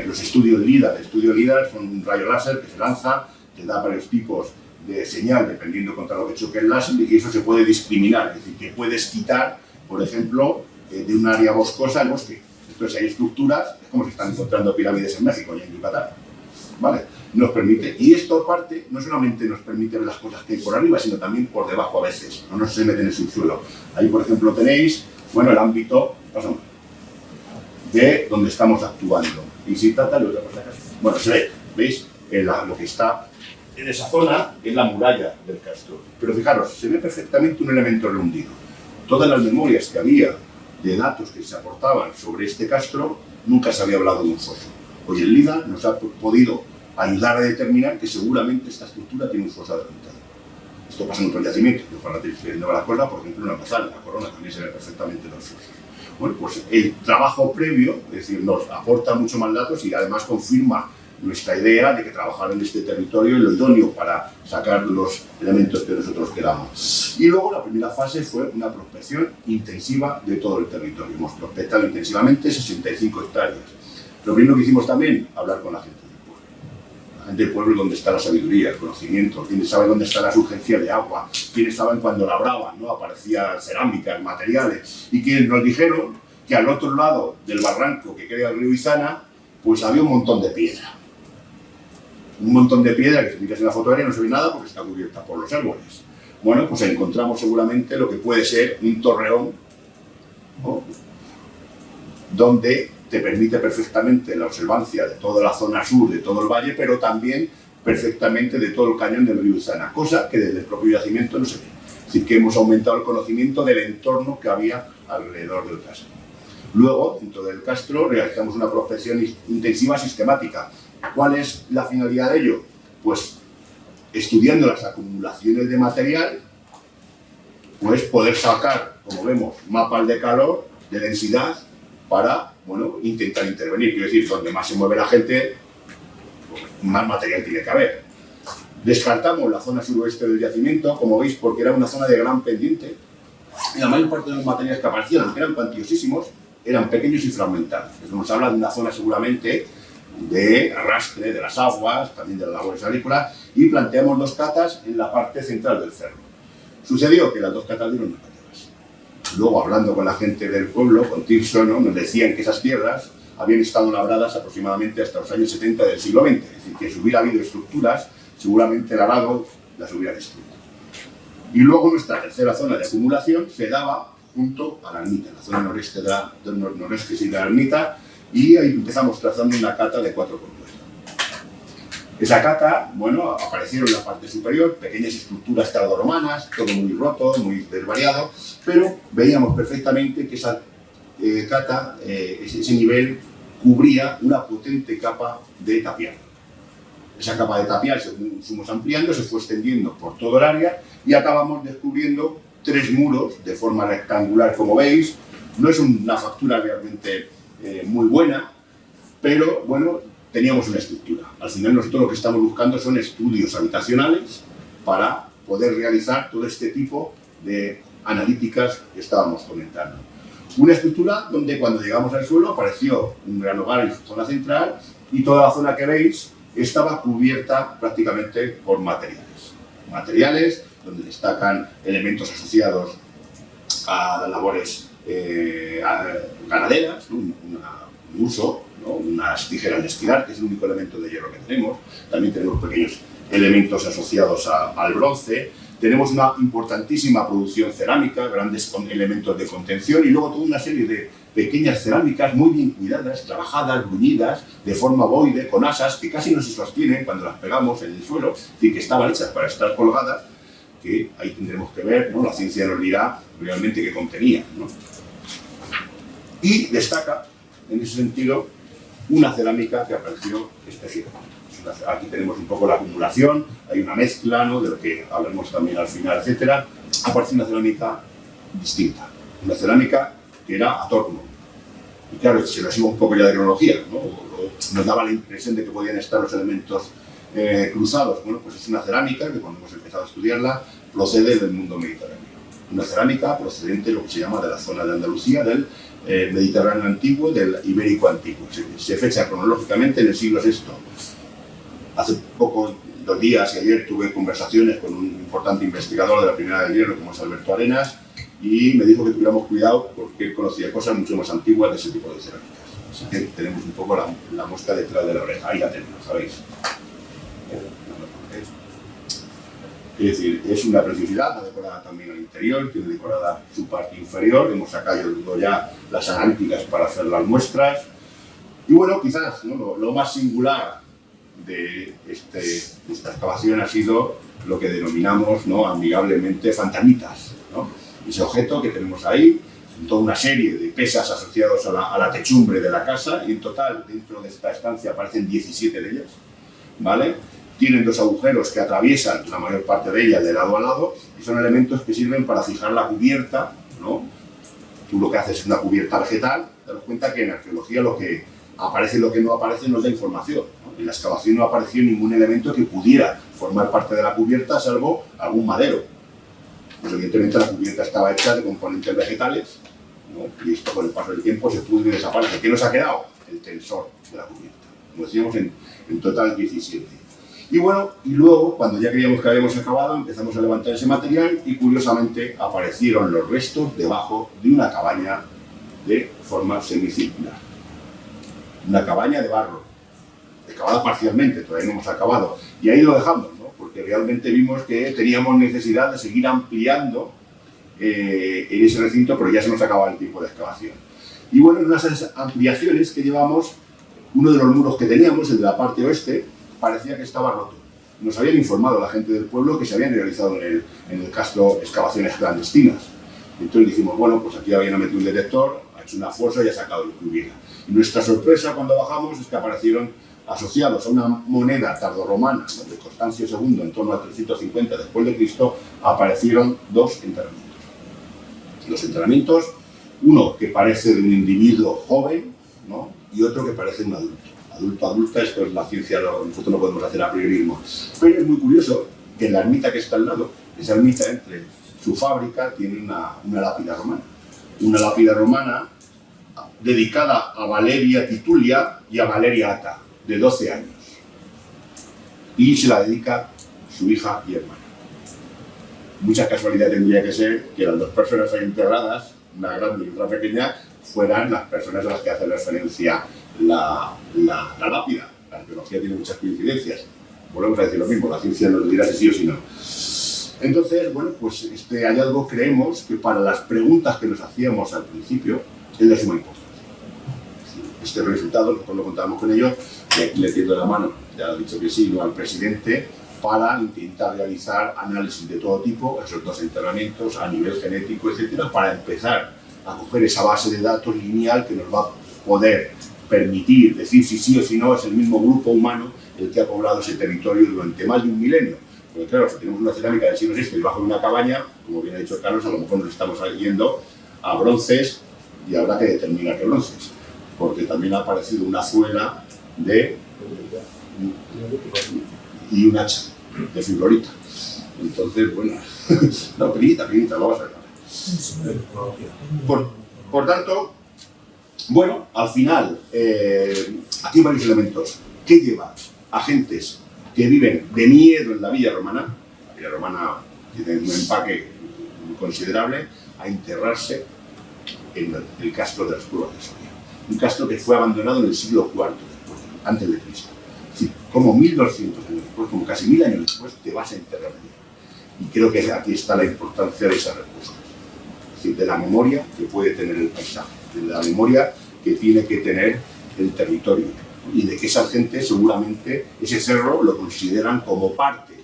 los estudios LIDAR. El estudio LIDAR son un rayo láser que se lanza, que da varios tipos de señal dependiendo contra lo que choque el láser, y eso se puede discriminar, es decir, que puedes quitar, por ejemplo, de un área boscosa el bosque. Entonces hay estructuras, es como se están encontrando pirámides en México y en Yucatán, ¿vale? Nos permite, y esto aparte, no solamente nos permite ver las cosas que hay por arriba, sino también por debajo a veces, no se mete en el subsuelo. Ahí, por ejemplo, tenéis, bueno, el ámbito, pasamos, de donde estamos actuando. Y si trata de otra cosa, bueno, se ve, ¿veis? Lo que está en esa zona es la muralla del castro. Pero fijaros, se ve perfectamente un elemento rehundido. Todas las memorias que había de datos que se aportaban sobre este castro, nunca se había hablado de un foso. Hoy el LIDAR nos ha podido ayudar a determinar que seguramente esta estructura tiene un foso adelantado. Esto pasa en otros yacimientos, yo para de la Cuerda, por ejemplo, en la Mazal, en la Corona también se ve perfectamente los fosos. Bueno, pues el trabajo previo, es decir, nos aporta mucho más datos y además confirma nuestra idea de que trabajar en este territorio es lo idóneo para sacar los elementos que nosotros queramos. Y luego la primera fase fue una prospección intensiva de todo el territorio. Hemos prospectado intensivamente 65 hectáreas. Lo primero que hicimos también, hablar con la gente del pueblo. La gente del pueblo es donde está la sabiduría, el conocimiento, quienes saben dónde está la surgencia de agua, quienes saben cuando labraban, ¿no? Aparecían cerámicas, materiales, y quienes nos dijeron que al otro lado del barranco que crea el río Izana, pues había un montón de piedra. Un montón de piedra que si miras en la fotografía no se ve nada porque está cubierta por los árboles. Bueno, pues encontramos seguramente lo que puede ser un torreón, ¿no? Donde te permite perfectamente la observancia de toda la zona sur, de todo el valle, pero también perfectamente de todo el cañón del río Izana, cosa que desde el propio yacimiento no se ve. Es decir, que hemos aumentado el conocimiento del entorno que había alrededor del castro. Luego, dentro del castro, realizamos una prospección intensiva sistemática. ¿Cuál es la finalidad de ello? Pues estudiando las acumulaciones de material, pues poder sacar, como vemos, mapas de calor, de densidad, para, bueno, intentar intervenir. Quiero decir, donde más se mueve la gente, pues, más material tiene que haber. Descartamos la zona suroeste del yacimiento, como veis, porque era una zona de gran pendiente, y la mayor parte de los materiales que aparecían, que eran cuantiosísimos, eran pequeños y fragmentados. Eso nos habla de una zona seguramente de arrastre de las aguas, también de las labores agrícolas, y planteamos 2 catas en la parte central del cerro. Sucedió que las 2 catas dieron negativas. Luego, hablando con la gente del pueblo, con Tirso, ¿no? Nos decían que esas tierras habían estado labradas aproximadamente hasta los años 70 del siglo XX, es decir, que si hubiera habido estructuras, seguramente el arado las hubiera destruido. Y luego nuestra tercera zona de acumulación se daba junto a la ermita, la zona noreste de la ermita, y ahí empezamos trazando una cata de 4 compuestas. Esa cata, bueno, aparecieron en la parte superior, pequeñas estructuras tardorromanas, todo muy roto, muy desvariado, pero veíamos perfectamente que esa cata, ese nivel, cubría una potente capa de tapial. Esa capa de tapial, según fuimos ampliando, se fue extendiendo por todo el área y acabamos descubriendo 3 muros de forma rectangular, como veis. No es una factura realmente muy buena, pero bueno, teníamos una estructura. Al final nosotros lo que estamos buscando son estudios habitacionales para poder realizar todo este tipo de analíticas que estábamos comentando. Una estructura donde cuando llegamos al suelo apareció un gran hogar en su zona central y toda la zona que veis estaba cubierta prácticamente por materiales. Materiales donde destacan elementos asociados a labores ganaderas, ¿no? un uso, ¿no? Unas tijeras de esquilar, que es el único elemento de hierro que tenemos. También tenemos pequeños elementos asociados al bronce. Tenemos una importantísima producción cerámica, grandes elementos de contención y luego toda una serie de pequeñas cerámicas muy bien cuidadas, trabajadas, bruñidas, de forma ovoide, con asas que casi no se sostienen cuando las pegamos en el suelo, es decir, que estaban hechas para estar colgadas, que ahí tendremos que ver, ¿no? La ciencia nos dirá realmente qué contenía, ¿no? Y destaca, en ese sentido, una cerámica que apareció especial. Aquí tenemos un poco la acumulación, hay una mezcla, ¿no? De lo que hablaremos también al final, etc. Aparece una cerámica distinta, una cerámica que era a torno. Y claro, se nos iba un poco ya de cronología, ¿no? Nos daba la impresión de que podían estar los elementos cruzados. Bueno, pues es una cerámica que cuando hemos empezado a estudiarla procede del mundo mediterráneo. Una cerámica procedente de lo que se llama de la zona de Andalucía, del Mediterráneo antiguo, del Ibérico antiguo. Se fecha cronológicamente en el siglo VI. Hace poco, 2 días y ayer tuve conversaciones con un importante investigador de la Primera de Hierro, como es Alberto Arenas, y me dijo que tuviéramos cuidado porque él conocía cosas mucho más antiguas de ese tipo de cerámicas. Así que tenemos un poco la mosca detrás de la oreja. Ahí la tenemos, ¿sabéis? Es decir, es una preciosidad, decorada también al interior, tiene decorada su parte inferior, hemos sacado ya las analíticas para hacer las muestras. Y bueno, quizás, ¿no?, lo más singular de esta excavación ha sido lo que denominamos, ¿no?, amigablemente fantasmitas, ¿no? Ese objeto que tenemos ahí, toda una serie de pesas asociados a la techumbre de la casa, y en total dentro de esta estancia aparecen 17 de ellas, ¿vale? Tienen 2 agujeros que atraviesan la mayor parte de ellas de lado a lado y son elementos que sirven para fijar la cubierta, ¿no? Tú lo que haces es una cubierta vegetal, te das cuenta que en arqueología lo que aparece y lo que no aparece nos da información, ¿no? En la excavación no apareció ningún elemento que pudiera formar parte de la cubierta, salvo algún madero. Pues evidentemente la cubierta estaba hecha de componentes vegetales, ¿no? Y esto con el paso del tiempo se pudre y desaparece. ¿Qué nos ha quedado? El tensor de la cubierta. Como decíamos, en total 17. Y bueno, y luego, cuando ya creíamos que habíamos acabado, empezamos a levantar ese material y curiosamente aparecieron los restos debajo de una cabaña de forma semicircular. Una cabaña de barro, acabada parcialmente, todavía no hemos acabado. Y ahí lo dejamos, ¿no? Porque realmente vimos que teníamos necesidad de seguir ampliando en ese recinto, pero ya se nos acababa el tiempo de excavación. Y bueno, en unas ampliaciones que llevamos, uno de los muros que teníamos, el de la parte oeste, parecía que estaba roto. Nos habían informado la gente del pueblo que se habían realizado en el Castro excavaciones clandestinas. Entonces dijimos, bueno, pues aquí habían metido un detector, ha hecho una fosa y ha sacado lo que hubiera. Y nuestra sorpresa cuando bajamos es que aparecieron asociados a una moneda tardorromana, ¿no?, de Constancio II, en torno a 350 después de Cristo, aparecieron 2 enterramientos. Los enterramientos, uno que parece de un individuo joven, ¿no?, y otro que parece de un adulto. Adulta, esto es la ciencia, nosotros no podemos hacer a priorismo. Pero es muy curioso que en la ermita que está al lado, esa ermita entre su fábrica tiene una lápida romana. Una lápida romana dedicada a Valeria Titulia y a Valeria Ata, de 12 años. Y se la dedica su hija y hermana. Mucha casualidad tendría que ser que las 2 personas ahí enterradas, una grande y otra pequeña, fueran las personas a las que hace referencia la lápida. La arqueología tiene muchas coincidencias. Volvemos a decir lo mismo, la ciencia nos dirá si sí o si no. Entonces, bueno, pues este hallazgo creemos que para las preguntas que nos hacíamos al principio es de suma importancia. Este resultado, nosotros lo contábamos con ellos, y aquí le tiendo la mano, ya ha dicho que sí, ¿no?, al presidente, para intentar realizar análisis de todo tipo, esos 2 enterramientos a nivel genético, etcétera, para empezar a coger esa base de datos lineal que nos va a poder permitir decir si sí o si no es el mismo grupo humano el que ha poblado ese territorio durante más de un milenio. Porque claro, si tenemos una cerámica del siglo VI debajo de una cabaña, como bien ha dicho Carlos, a lo mejor nos estamos yendo a bronces y habrá que determinar qué bronces, porque también ha aparecido una zuela y un hacha de fibrolita. Entonces, bueno, no, pinita, vamos a ver. Por tanto, bueno, al final, aquí hay varios elementos. ¿Qué lleva a gentes que viven de miedo en la Villa Romana? La Villa Romana tiene un empaque considerable, a enterrarse en el castro de las Cuevas de Soria. Un castro que fue abandonado en el siglo IV después, antes de Cristo. Es decir, como 1200 años después, como casi 1000 años después, te vas a enterrar allí. Y creo que aquí está la importancia de esa respuesta. Es decir, de la memoria que puede tener el paisaje, de la memoria que tiene que tener el territorio, y de que esa gente seguramente ese cerro lo consideran como parte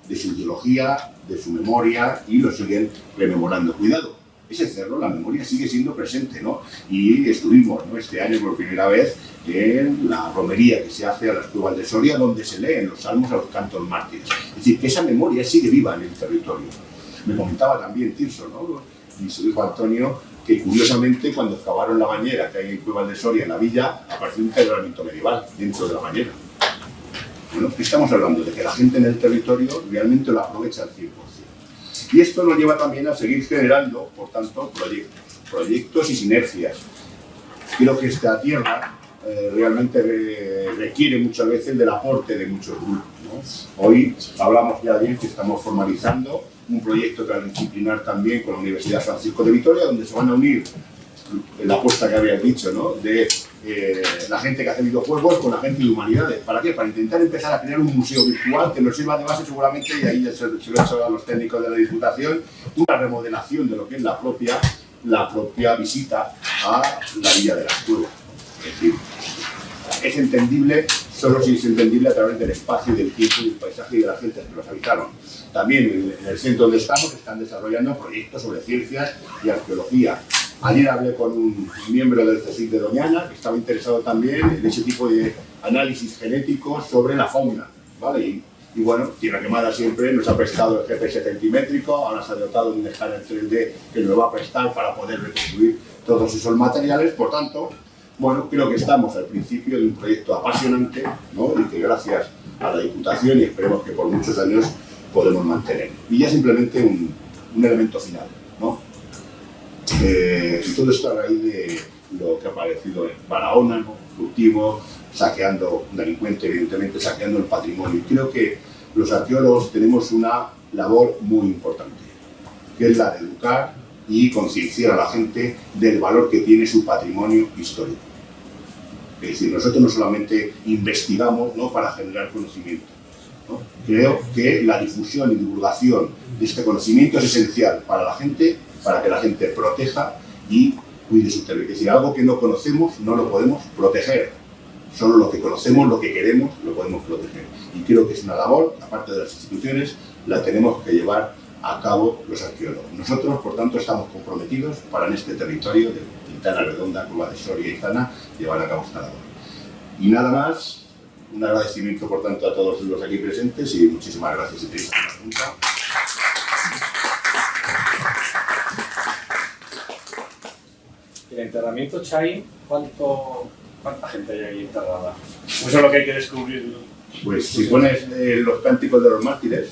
de su ideología, de su memoria, y lo siguen rememorando. Cuidado, ese cerro, la memoria sigue siendo presente, ¿no? Y estuvimos, ¿no?, este año por primera vez en la romería que se hace a las Cuevas de Soria, donde se leen los salmos a los cantos mártires. Es decir, que esa memoria sigue viva en el territorio. Me comentaba también Tirso, ¿no?, y su hijo Antonio, que curiosamente cuando excavaron la bañera que hay en Cuevas de Soria, en la villa, apareció un enterramiento medieval dentro de la bañera. Bueno, estamos hablando de que la gente en el territorio realmente lo aprovecha al 100%. Y esto nos lleva también a seguir generando, por tanto, proyectos y sinergias. Creo que esta tierra realmente requiere muchas veces del aporte de muchos grupos, ¿no? Hoy hablamos ya bien que estamos formalizando un proyecto transdisciplinar también con la Universidad Francisco de Vitoria, donde se van a unir la apuesta que habías dicho, ¿no? De la gente que hace videojuegos con la gente de humanidades. ¿Para qué? Para intentar empezar a crear un museo virtual que nos sirva de base seguramente, y ahí se lo he hecho a los técnicos de la Diputación, una remodelación de lo que es la propia visita a la Villa de las Cuevas. Es decir, es entendible, solo si es entendible a través del espacio, del tiempo y del paisaje y de la gente que los habitaron. También en el centro donde estamos están desarrollando proyectos sobre ciencias y arqueología. Ayer hablé con un miembro del CSIC de Doñana que estaba interesado también en ese tipo de análisis genéticos sobre la fauna, ¿vale? Y bueno, Tierra Quemada siempre nos ha prestado el GPS centimétrico, ahora se ha dotado de un escáner 3D que nos va a prestar para poder reconstruir todos esos materiales. Por tanto, bueno, creo que estamos al principio de un proyecto apasionante, ¿no? Y que gracias a la Diputación, y esperemos que por muchos años, podemos mantener. Y ya simplemente un elemento final, ¿no? Todo esto a raíz de lo que ha aparecido en Barahona, ¿no? Furtivo, saqueando, un delincuente evidentemente saqueando el patrimonio. Y creo que los arqueólogos tenemos una labor muy importante, que es la de educar y concienciar a la gente del valor que tiene su patrimonio histórico. Es decir, nosotros no solamente investigamos, ¿no?, para generar conocimiento, ¿no? Creo que la difusión y divulgación de este conocimiento es esencial para la gente, para que la gente proteja y cuide su territorio. Es decir, algo que no conocemos no lo podemos proteger. Solo lo que conocemos, lo que queremos, lo podemos proteger. Y creo que es una labor, aparte de las instituciones, la tenemos que llevar a cabo los arqueólogos. Nosotros, por tanto, estamos comprometidos para en este territorio de Quintana Redonda, Cueva de Soria y Zana llevar a cabo esta labor. Y nada más, un agradecimiento, por tanto, a todos los aquí presentes y muchísimas gracias. Si tenéis alguna pregunta. El enterramiento, Chay, ¿cuánta gente hay ahí enterrada? Eso es lo que hay que descubrir. Pues si pones los cánticos de los mártires,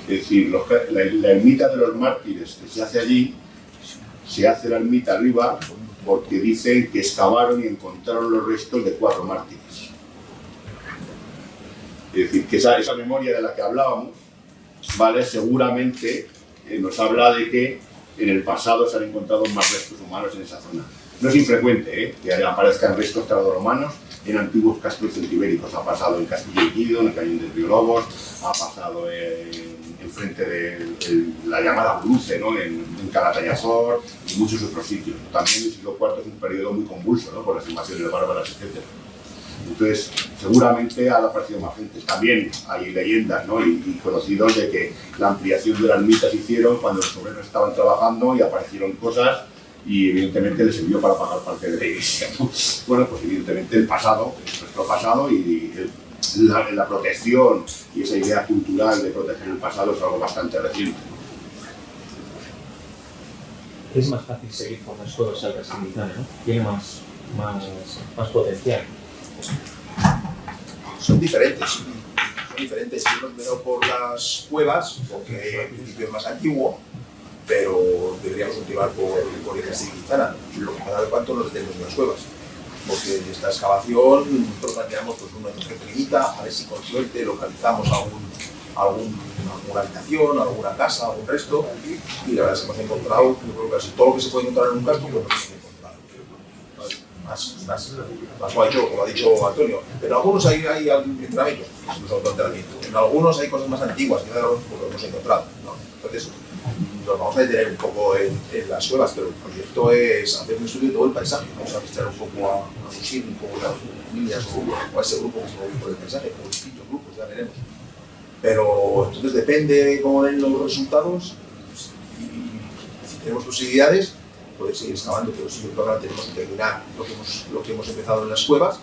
es decir, la ermita de los mártires que se hace allí, se hace la ermita arriba porque dicen que excavaron y encontraron los restos de 4 mártires. Es decir, que esa memoria de la que hablábamos, ¿vale?, seguramente nos habla de que en el pasado se han encontrado más restos humanos en esa zona. No es infrecuente que aparezcan restos tardoromanos en antiguos castros celtibéricos. Ha pasado en Castilla y León, en el Cañón del Río Lobos, ha pasado en frente de la llamada Bruce, ¿no?, en Calatayazor y muchos otros sitios. También el siglo IV es un periodo muy convulso, ¿no?, por las invasiones bárbaras, etc. Entonces, seguramente ha aparecido más gente. También hay leyendas, ¿no?, y conocidos de que la ampliación de la ermita se hicieron cuando los obreros estaban trabajando y aparecieron cosas y evidentemente les sirvió para pagar parte de la iglesia, ¿no? Bueno, pues evidentemente el pasado, nuestro pasado y la protección y esa idea cultural de proteger el pasado es algo bastante reciente. Es más fácil seguir con las cuevas al Castellizana, ¿no? Tiene más potencial. Son diferentes. Yo los veo por las cuevas, porque en principio es más antiguo, pero deberíamos continuar por el Castellizana. Lo que me da de cuánto nos detenemos en las cuevas. Porque en esta excavación nosotros planteamos pues, una situación pequeñita, a ver si con suerte localizamos alguna habitación, alguna casa, algún resto, y la verdad es que hemos encontrado, yo creo que casi todo lo que se puede encontrar en un casco, pues lo hemos encontrado. Más guay, como ha dicho Antonio, pero en algunos hay enterramientos, los autoenterramientos. En algunos hay cosas más antiguas, que lo hemos encontrado, ¿no? Entonces, nos vamos a detener un poco en las cuevas, pero el proyecto es hacer un estudio de todo el paisaje. Vamos a visitar un poco a Fusil, un poco a las familias o a ese grupo que se mueve por el paisaje, o distintos grupos, ya veremos. Pero entonces depende cómo den los resultados y si tenemos posibilidades, poder seguir excavando, pero sí, ahora tenemos que terminar lo que hemos empezado en las cuevas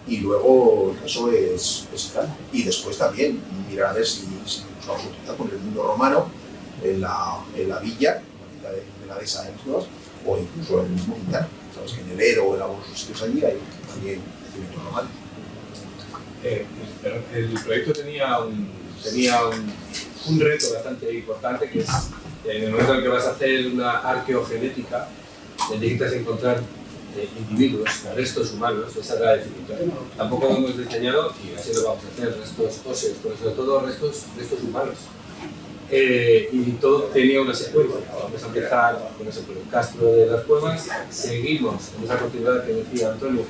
y luego el caso es tal. Y después también mirar a ver si nos vamos a utilizar con el mundo romano en la villa de la dehesa en Cuevas o incluso en el mismo Quintana. Sabes que en Nevero o en algunos sitios allí hay también cimientos romanos. El proyecto tenía un reto bastante importante, que es en el momento en que vas a hacer una arqueogenética, necesitas encontrar individuos, restos humanos. Esa era la dificultad. Tampoco hemos diseñado, y así lo vamos a hacer, restos óseos, pero sobre todo restos humanos. Y todo tenía una secuencia. Vamos a empezar con ese Castro de las Cuevas, seguimos en esa continuidad que decía Antonio,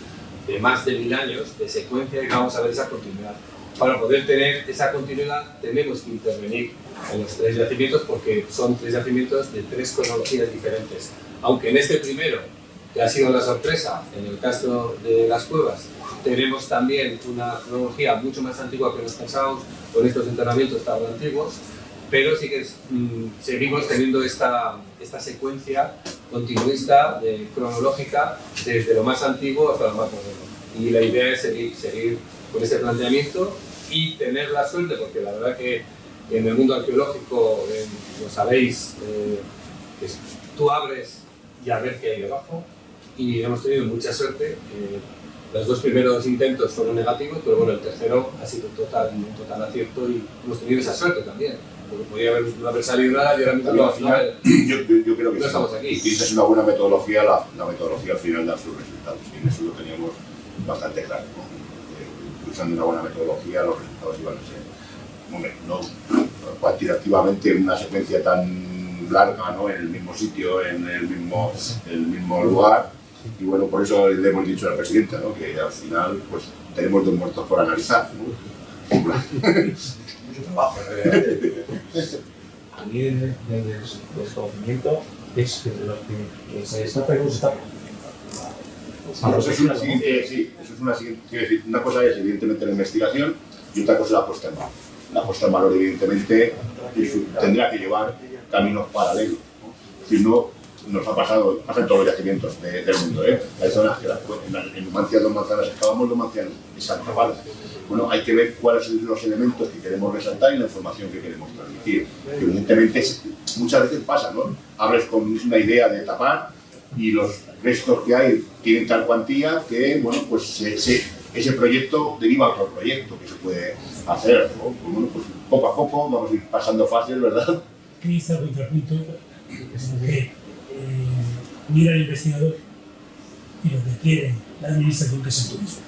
de más de 1000 años de secuencia, y vamos a ver esa continuidad. Para poder tener esa continuidad tenemos que intervenir en los 3 yacimientos, porque son 3 yacimientos de 3 cronologías diferentes. Aunque en este primero, que ha sido la sorpresa, en el Castro de las Cuevas, tenemos también una cronología mucho más antigua que nos pensábamos con estos enterramientos tan antiguos, pero sí que seguimos teniendo esta secuencia continuista, cronológica, desde lo más antiguo hasta lo más moderno. Y la idea es seguir con este planteamiento y tener la suerte, porque la verdad que en el mundo arqueológico, lo sabéis, tú abres y a ver qué hay debajo, y hemos tenido mucha suerte. Los 2 primeros intentos fueron negativos, pero bueno, el tercero ha sido un total acierto, y hemos tenido esa suerte también, porque podía no haber salido nada y ahora mismo al final yo creo que no estamos aquí. Si tienes una buena metodología, la metodología al final da sus resultados, y en eso lo teníamos bastante claro, ¿no? Usando una buena metodología, los resultados iban a ser, hombre, no cuantitativamente una secuencia tan larga, ¿no? En el mismo sitio, en el mismo lugar. Y bueno, por eso le hemos dicho al presidente, ¿no? Que al final pues tenemos 2 muertos por analizar, ¿no? Mucho trabajo. A mí desde el desconocimiento es que lo que se destaca cómo se está. Eso es una siguiente, sí, eso es una siguiente, quiero decir, una cosa es evidentemente la investigación y otra cosa es la puesta en valor. La puesta en valor evidentemente tendrá que llevar caminos paralelos, ¿no? Si no, nos pasa en todos los yacimientos del mundo, ¿eh? Hay zonas que en Numancia 2 manzanas excavamos, Numancia Santa Bárbara. Bueno, hay que ver cuáles son los elementos que queremos resaltar y la información que queremos transmitir. Evidentemente, muchas veces pasa, ¿no? Abres con una idea de tapar y los restos que hay tienen tal cuantía que, bueno, pues ese proyecto deriva a otro proyecto que se puede hacer, ¿no? Bueno, pues poco a poco vamos a ir pasando fases, ¿verdad? ¿Qué dice el contrapunto? Que mira al investigador y lo que quiere la administración, que es el turismo.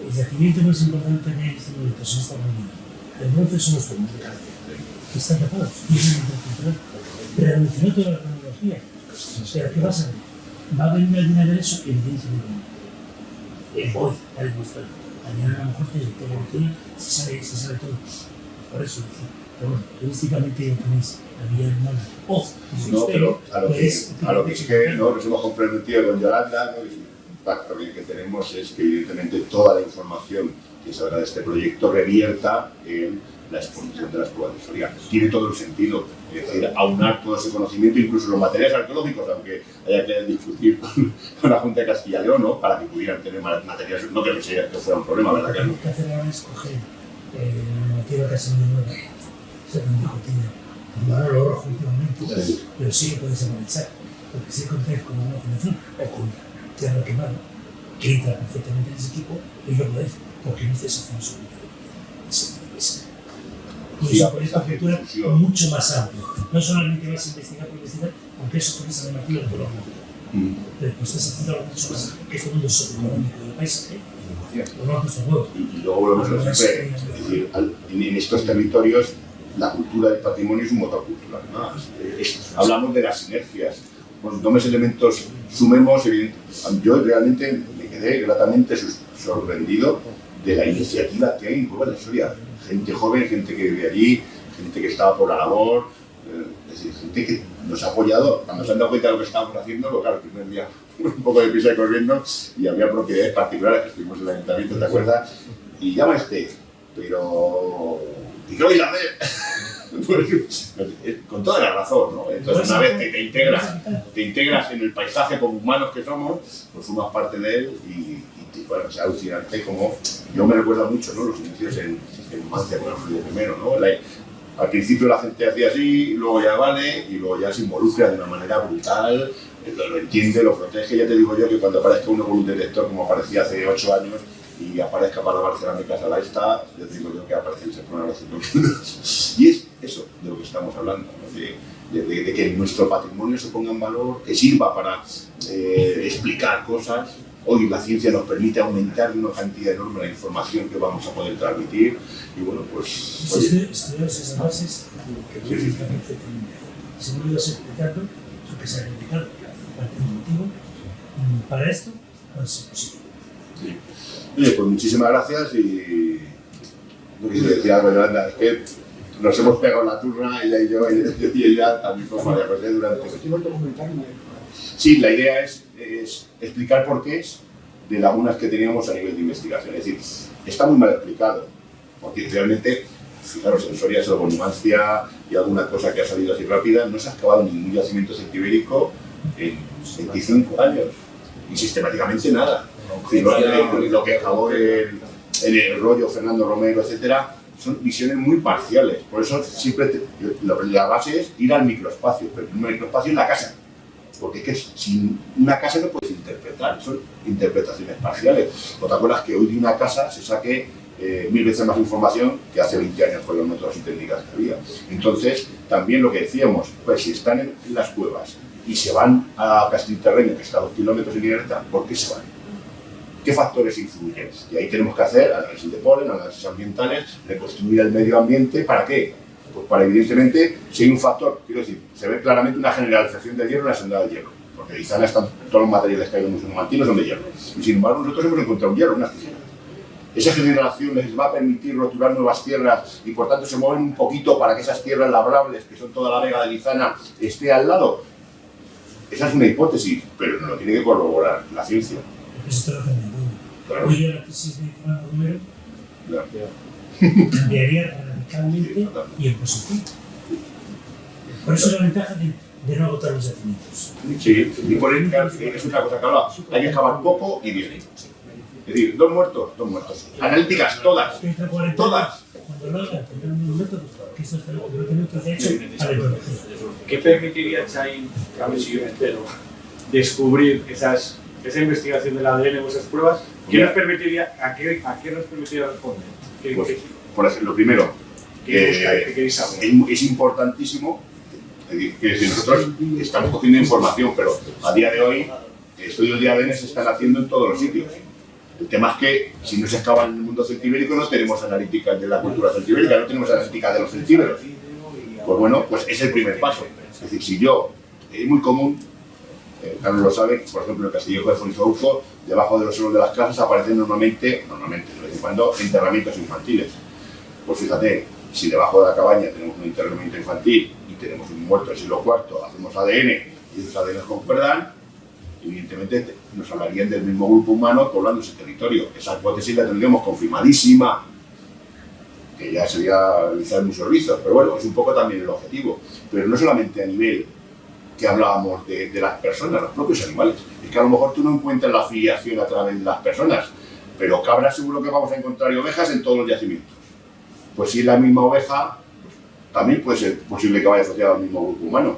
El yacimiento más importante que hay en este momento son esta reunión. El bronce son los túmulos, que están tapados, tienen intercultural, pero evolucionó toda la cronología. Pero ¿qué pasa? Va a venir alguien a ver eso, evidentemente. Hoy, a demostrar. Mañana a lo mejor te evoluciona, se sabe todo. Por eso, pero bueno, turísticamente tenéis la vía hermana. No, pero a lo que sí que no, nos hemos comprometido con Yolanda, ¿no? Y el pacto que tenemos es que evidentemente toda la información que se habrá de este proyecto revierta en la exposición de las cuevas de Soria. Tiene todo el sentido, es decir, aunar todo ese conocimiento, incluso los materiales arqueológicos, aunque haya que discutir con la Junta de Castilla y León, ¿no? Para que pudieran tener materiales, no creo que fuera un problema, ¿verdad? Lo que hacer ahora es coger la normativa Casemiro nueva, se lo han discutido, no lo rojo últimamente, pero sí lo podéis analizar, porque si contáis con una fundación o con tierra quemada, que entra perfectamente en ese equipo, y lo podéis, porque no estáis haciendo su vida. Y eso por esta cultura mucho más amplio. No solamente vas a investigar por investigar, aunque eso con esa normativa de color pero pues estás haciendo algo mucho más que este mundo socioeconómico del paisaje. Y luego volvemos a lo siempre, es decir, en estos territorios la cultura del patrimonio es un motor cultural más. Hablamos de las sinergias. Cuando tomes elementos, sumemos. Yo realmente me quedé gratamente sorprendido de la iniciativa que hay en Cuevas de Soria. Gente joven, gente que vive allí, gente que estaba por la labor, es decir, gente que nos ha apoyado. Cuando se han dado cuenta de lo que estábamos haciendo, pues claro, el primer día un poco de prisa y corriendo, y había propiedades particulares que estuvimos en el ayuntamiento, ¿te acuerdas? Y llama pero ¿y qué vais a hacer? Pues, con toda la razón, ¿no? Entonces, una vez que te integras en el paisaje como humanos que somos, pues formas parte de él y bueno, es alucinante como yo me recuerdo mucho, ¿no? Los inicios en Numancia con Alfredo I, ¿no? Al principio la gente hacía así, luego ya vale, y luego ya se involucra de una manera brutal, lo entiende, lo protege. Ya te digo yo que cuando aparezca un Evolute Detector como aparecía hace 8 años, y aparezca para Barcerámicas a la esta, yo digo yo que aparece el Seprona los números. Y es eso de lo que estamos hablando, ¿no? de que nuestro patrimonio se ponga en valor, que sirva para explicar cosas. Hoy la ciencia nos permite aumentar una cantidad enorme de información que vamos a poder transmitir y bueno, pues... Estudiar esas bases que explican perfectamente. Si no lo ibas explicando, lo que se ha explicado, parte del motivo, para esto va a ser posible. Sí. Oye, pues muchísimas gracias y... No quisiera decir algo, Yolanda, es que nos hemos pegado la turna, ella y yo, y ella también con María José durante... Sí, la idea es explicar por qué es de lagunas que teníamos a nivel de investigación. Es decir, está muy mal explicado, porque realmente, fijaros, en Soria, Numancia y alguna cosa que ha salido así rápida, no se ha excavado ningún yacimiento celtibérico en 25 años, y sistemáticamente nada. Lo que acabó en el rollo Fernando Romero, etcétera, son visiones muy parciales. Por eso siempre la base es ir al microespacio, pero el microespacio es la casa. Porque es que sin una casa no puedes interpretar, son interpretaciones parciales. ¿O te acuerdas que hoy de una casa se saque 1000 veces más información que hace 20 años con los métodos y técnicas que había? Entonces, también lo que decíamos, pues si están en las cuevas y se van a Castilterreño, que está a 2 kilómetros en Inerta, ¿por qué se van? ¿Qué factores influyen? Y ahí tenemos que hacer análisis de polen, análisis ambientales, reconstruir el medio ambiente, ¿para qué? Pues para, evidentemente, si hay un factor, quiero decir, se ve claramente una generalización del hierro en la senda del hierro, porque en Izana están todos los materiales que hay en el Museo Numantino son de hierro, y sin embargo nosotros hemos encontrado un hierro, unas tijeras. Esa generación les va a permitir roturar nuevas tierras y por tanto se mueven un poquito para que esas tierras labrables, que son toda la vega de Lizana, esté al lado. Esa es una hipótesis, pero no lo tiene que corroborar la ciencia. Eso te lo cambia todo. Claro. Hoy la crisis de Fernando Romero Claro. cambiaría radicalmente y en positivo. Por eso la ventaja de no agotar los yacimientos. Sí, y por eso es una cosa que hablaba, hay que excavar poco y bien. Es decir, dos muertos. Analíticas, todas. Todas. Cuando lo hagan, tendrán unos métodos que estos métodos de hecho paleontología. ¿Qué permitiría Chain, a ver si yo me entero, descubrir esa investigación del ADN o esas pruebas? ¿Qué nos permitiría, a qué nos permitiría responder? Pues, por ejemplo, lo primero, ¿Qué queréis saber? es importantísimo, es decir, nosotros estamos cogiendo información, pero a día de hoy estudios de ADN se están haciendo en todos los sitios. El tema es que si no se excava en el mundo celtibérico no tenemos analíticas de la cultura celtibérica, no tenemos analítica de los celtíberos. Pues bueno, pues es el primer paso. Es decir, si yo, es muy común, Carlos lo sabe, por ejemplo, en el Castillejo de Forizorufo, debajo de los suelos de las casas aparecen normalmente, de vez en cuando, enterramientos infantiles. Pues fíjate, si debajo de la cabaña tenemos un enterramiento infantil y tenemos un muerto del siglo IV, hacemos ADN y esos ADN concuerdan, evidentemente nos hablarían del mismo grupo humano poblando ese territorio. Esa hipótesis la tendríamos confirmadísima, que ya sería realizar muchos servicios, pero bueno, es un poco también el objetivo. Pero no solamente a nivel que hablábamos de las personas, los propios animales. Es que a lo mejor tú no encuentras la afiliación a través de las personas, pero cabras seguro que vamos a encontrar y ovejas en todos los yacimientos. Pues si es la misma oveja, también puede ser posible que vaya asociada al mismo grupo humano.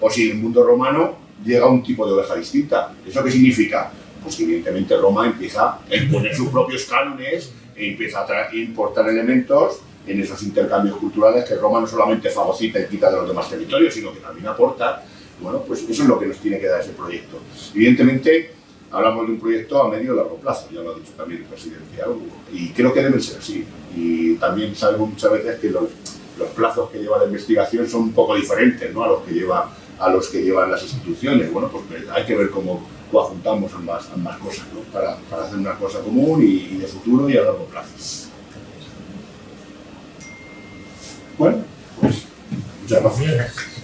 O si en el mundo romano llega un tipo de oveja distinta. ¿Eso qué significa? Pues que evidentemente Roma empieza a imponer sus propios cánones e empieza a importar elementos en esos intercambios culturales que Roma no solamente fagocita y quita de los demás territorios, sino que también aporta. Bueno, pues eso es lo que nos tiene que dar ese proyecto. Evidentemente, hablamos de un proyecto a medio y largo plazo, ya lo ha dicho también el presidente, y creo que debe ser así. Y también sabemos muchas veces que los plazos que lleva la investigación son un poco diferentes, ¿no?, a los que llevan las instituciones. Bueno, pues hay que ver cómo juntamos ambas cosas, ¿no?, para hacer una cosa común y de futuro y a largo plazo. Bueno, pues muchas gracias.